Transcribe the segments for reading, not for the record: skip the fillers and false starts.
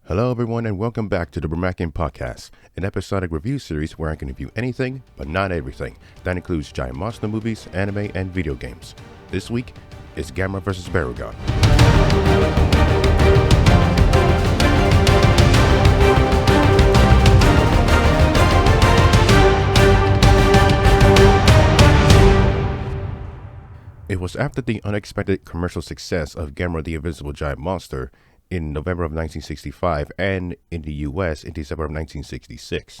Hello everyone and welcome back to the Brumakian podcast, an episodic review series where I can review anything, but not everything. That includes giant monster movies, anime, and video games. This week is Gamera vs. Barugon. It was after the unexpected commercial success of Gamera the Invisible Giant Monster in November of 1965 and in the US in December of 1966.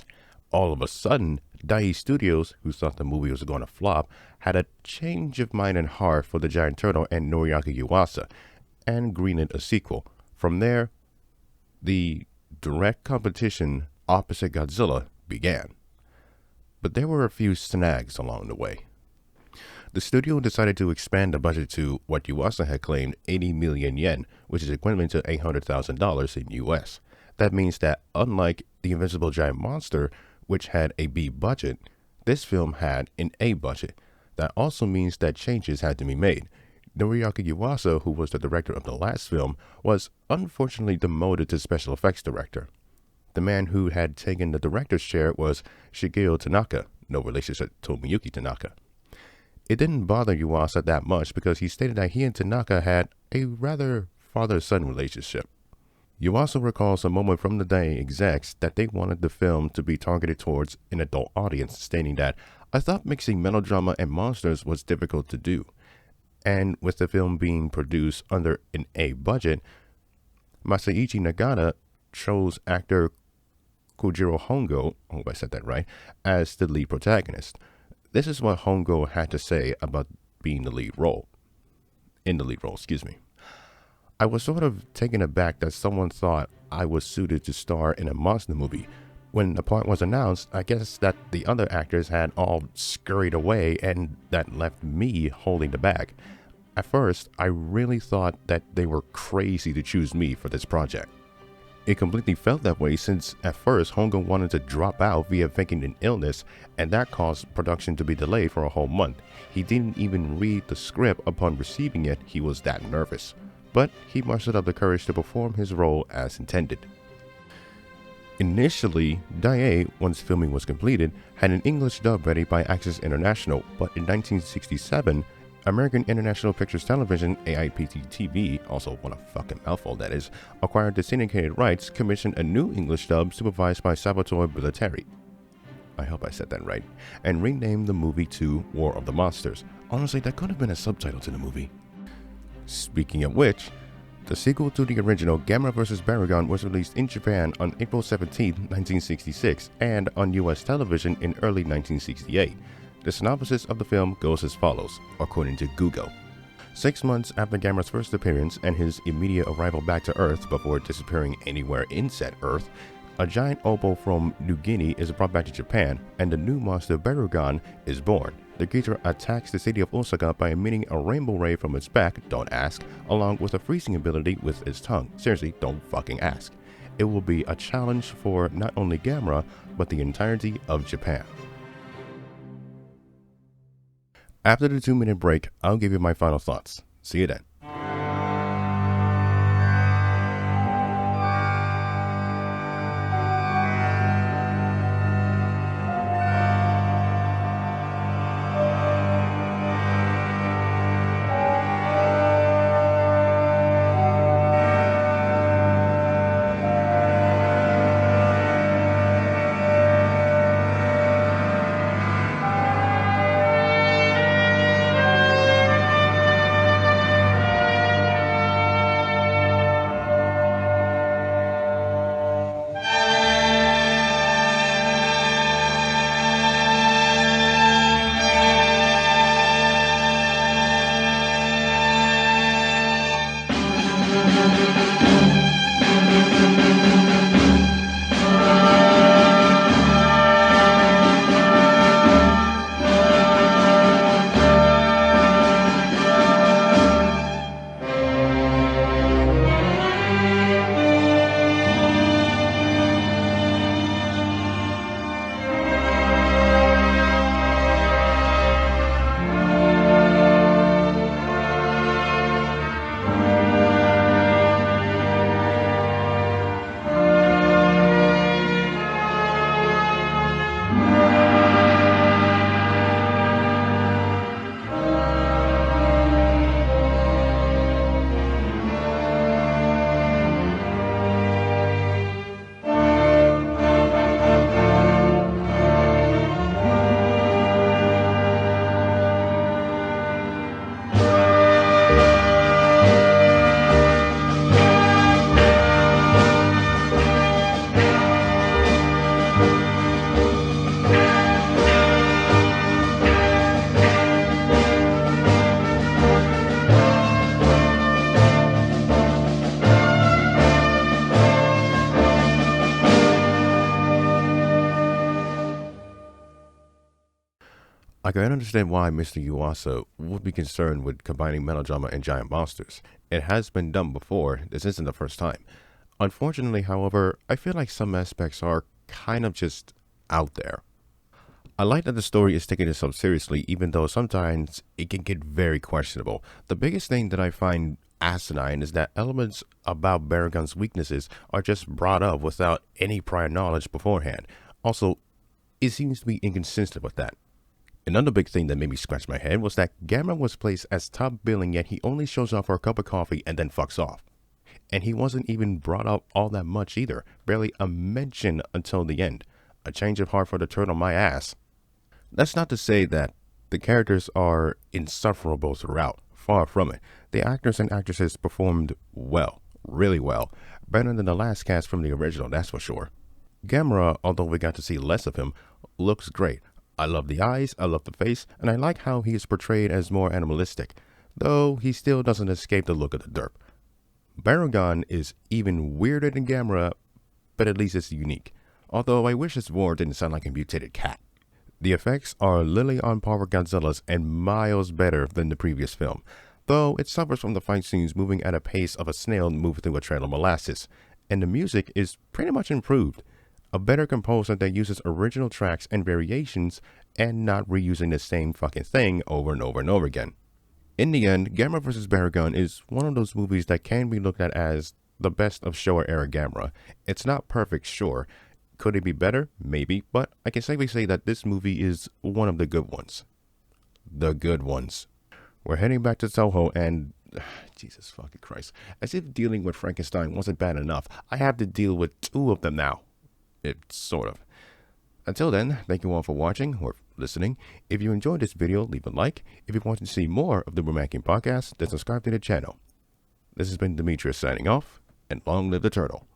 All of a sudden, Dai Studios, who thought the movie was going to flop, had a change of mind and heart for the giant turtle and Noriaki Yuasa, and greenlit a sequel. From there, the direct competition opposite Godzilla began. But there were a few snags along the way. The studio decided to expand the budget to what Yuasa had claimed 80 million yen, which is equivalent to $800,000 in US. That means that unlike The Invisible Giant Monster, which had a B budget, this film had an A budget. That also means that changes had to be made. Noriaki Yuasa, who was the director of the last film, was unfortunately demoted to special effects director. The man who had taken the director's chair was Shigeo Tanaka, no relationship to Tomoyuki Tanaka. It didn't bother Yuasa that much because he stated that he and Tanaka had a rather father-son relationship. Yuasa recalls a moment from the Dai execs that they wanted the film to be targeted towards an adult audience, stating that, "I thought mixing melodrama and monsters was difficult to do." And with the film being produced under an A budget, Masaichi Nagata chose actor Kojiro Hongo, I hope I said that right, as the lead protagonist. This is what Hongo had to say about being in the lead role. I was sort of taken aback that someone thought I was suited to star in a monster movie. When the part was announced, I guess that the other actors had all scurried away and that left me holding the bag. At first, I really thought that they were crazy to choose me for this project. It completely felt that way since at first Hongo wanted to drop out via faking an illness, and that caused production to be delayed for a whole month. He didn't even read the script upon receiving it, he was that nervous. But he mustered up the courage to perform his role as intended. Initially, Dai, once filming was completed, had an English dub ready by Access International, but in 1967, American International Pictures Television, AIPT-TV, also what a fucking mouthful that is, acquired the syndicated rights, commissioned a new English dub supervised by Salvatore Belleteri. I hope I said that right. And renamed the movie to War of the Monsters. Honestly, that could have been a subtitle to the movie. Speaking of which, the sequel to the original Gamera vs. Barugon was released in Japan on April 17, 1966, and on US television in early 1968. The synopsis of the film goes as follows, according to Google. 6 months after Gamera's first appearance and his immediate arrival back to Earth before disappearing anywhere in said Earth, a giant opal from New Guinea is brought back to Japan, and the new monster Barugon is born. The creature attacks the city of Osaka by emitting a rainbow ray from its back, don't ask, along with a freezing ability with its tongue. Seriously, don't fucking ask. It will be a challenge for not only Gamera, but the entirety of Japan. After the 2-minute break, I'll give you my final thoughts. See you then. I can understand why Mr. Yuasa would be concerned with combining melodrama and giant monsters. It has been done before, this isn't the first time. Unfortunately, however, I feel like some aspects are kind of just out there. I like that the story is taking itself seriously, even though sometimes it can get very questionable. The biggest thing that I find asinine is that elements about Barugon's weaknesses are just brought up without any prior knowledge beforehand. Also, it seems to be inconsistent with that. Another big thing that made me scratch my head was that Gamera was placed as top billing, yet he only shows up for a cup of coffee and then fucks off. And he wasn't even brought up all that much either, barely a mention until the end. A change of heart for the turtle, my ass. That's not to say that the characters are insufferable throughout, far from it. The actors and actresses performed well, really well, better than the last cast from the original, that's for sure. Gamera, although we got to see less of him, looks great. I love the eyes, I love the face, and I like how he is portrayed as more animalistic, though he still doesn't escape the look of the derp. Barugon is even weirder than Gamera, but at least it's unique, although I wish his roar didn't sound like a mutated cat. The effects are literally on par with Godzilla's and miles better than the previous film, though it suffers from the fight scenes moving at a pace of a snail moving through a trail of molasses, and the music is pretty much improved. A better composer that uses original tracks and variations and not reusing the same fucking thing over and over and over again. In the end, Gamera vs. Barugon is one of those movies that can be looked at as the best of Showa era Gamera. It's not perfect, sure. Could it be better? Maybe, but I can safely say that this movie is one of the good ones. The good ones. We're heading back to Toho and... Jesus fucking Christ. As if dealing with Frankenstein wasn't bad enough, I have to deal with two of them now. Sort of. Until then, thank you all for watching or listening. If you enjoyed this video, leave a like. If you want to see more of the Brumakian podcast, then subscribe to the channel. This has been Demetrius signing off, and long live the turtle.